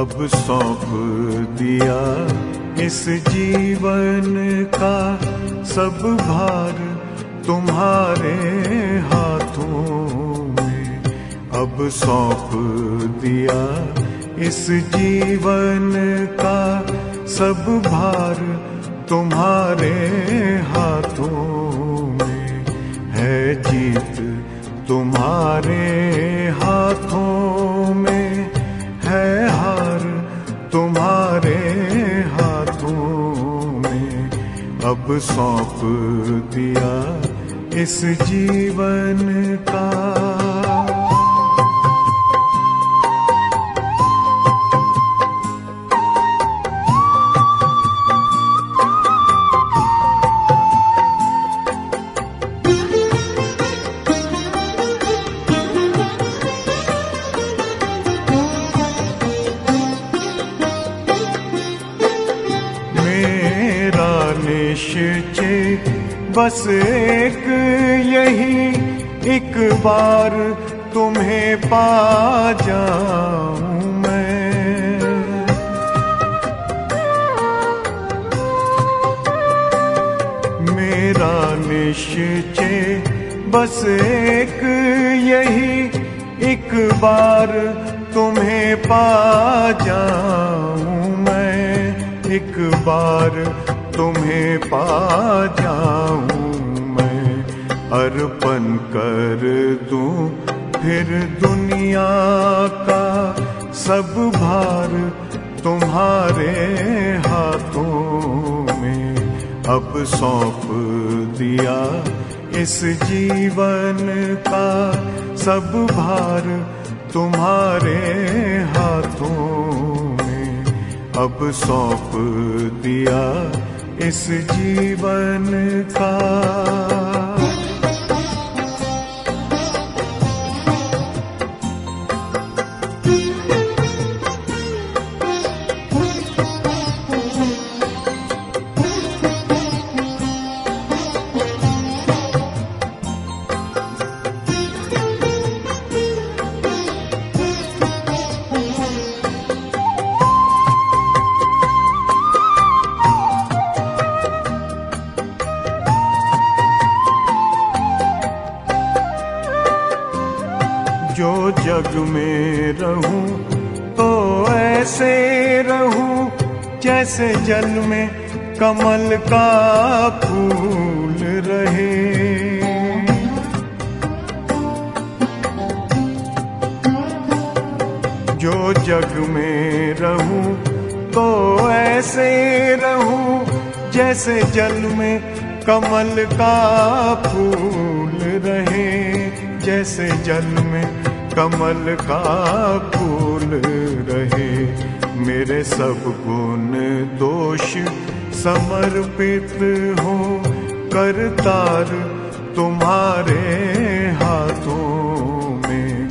अब सौंप दिया इस जीवन का सब भार तुम्हारे हाथों में। अब सौंप दिया इस जीवन का सब भार तुम्हारे हाथों में। है जीत तुम्हारे हाथों में, है हार तुम्हारे हाथों में। अब सौंप दिया इस जीवन का। निश्चय बस एक यही, एक बार तुम्हें पा जाऊं मैं। मेरा निश्चय बस एक यही, एक बार तुम्हें पा जाऊं मैं। एक बार तुम्हें पा जाऊं मैं। अर्पण कर दूं फिर दुनिया का सब भार तुम्हारे हाथों में। अब सौंप दिया इस जीवन का सब भार तुम्हारे हाथों में। अब सौंप दिया इस जीवन का। जो जग में रहूं तो ऐसे रहूं जैसे जल में कमल का फूल रहे। जो जग में रहूं तो ऐसे रहूं जैसे जल में कमल का फूल रहे। जैसे जल में कमल का फूल रहे। मेरे सब गुण दोष समर्पित हो करतार तुम्हारे हाथों में।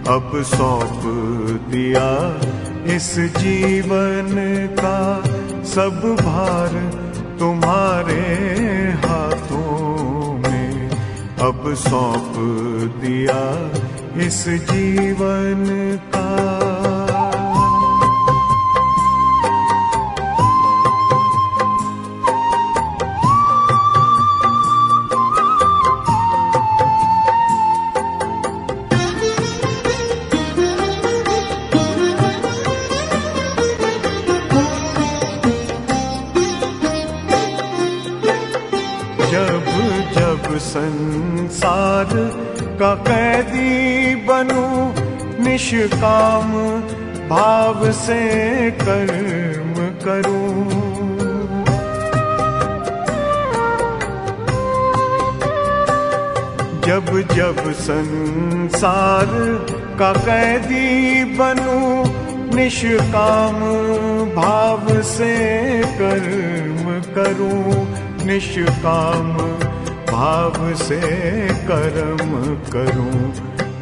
अब सौंप दिया इस जीवन का सब भार तुम्हारे हाथों में। अब सौंप दिया इस जीवन का। जब जब संसार का कैदी बनूं निष्काम भाव से कर्म करूं। जब जब संसार का कैदी बनूं, निष्काम भाव से कर्म करूं, निष्काम भाव से कर्म करूं,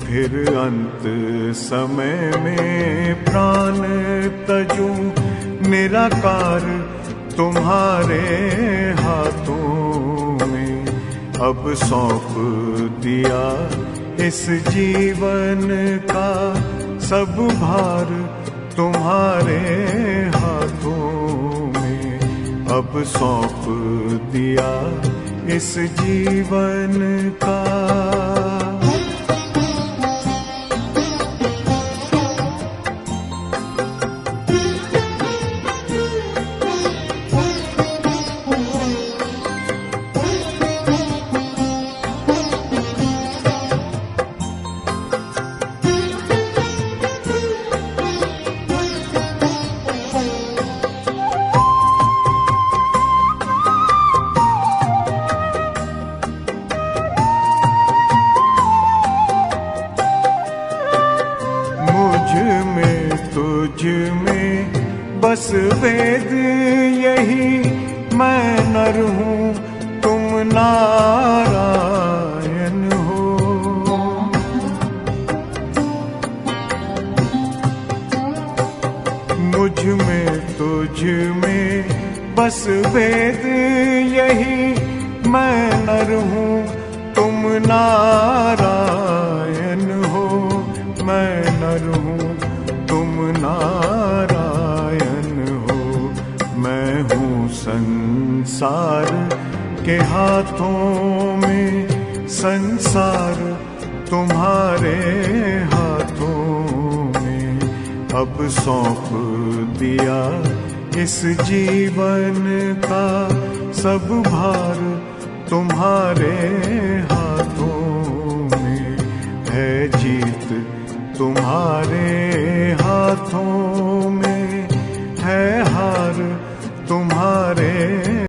फिर अंत समय में प्राण तजूं, निराकार तुम्हारे हाथों में अब सौंप दिया इस जीवन का सब भार तुम्हारे हाथों में, अब सौंप दिया इस जीवन का। तुझ में बस वेद यही, मैं नर हूँ तुम नारायण हो। मुझ में तुझ में बस वेद यही, मैं नर हूँ तुम नारायण हो, मैं नर हूँ तुम नारायण हो। मैं हूँ संसार के हाथों में, संसार तुम्हारे हाथों में, अब सौंप दिया इस जीवन का सब भार तुम्हारे हाथों में, है जीत तुम्हारे हाथों में, है हार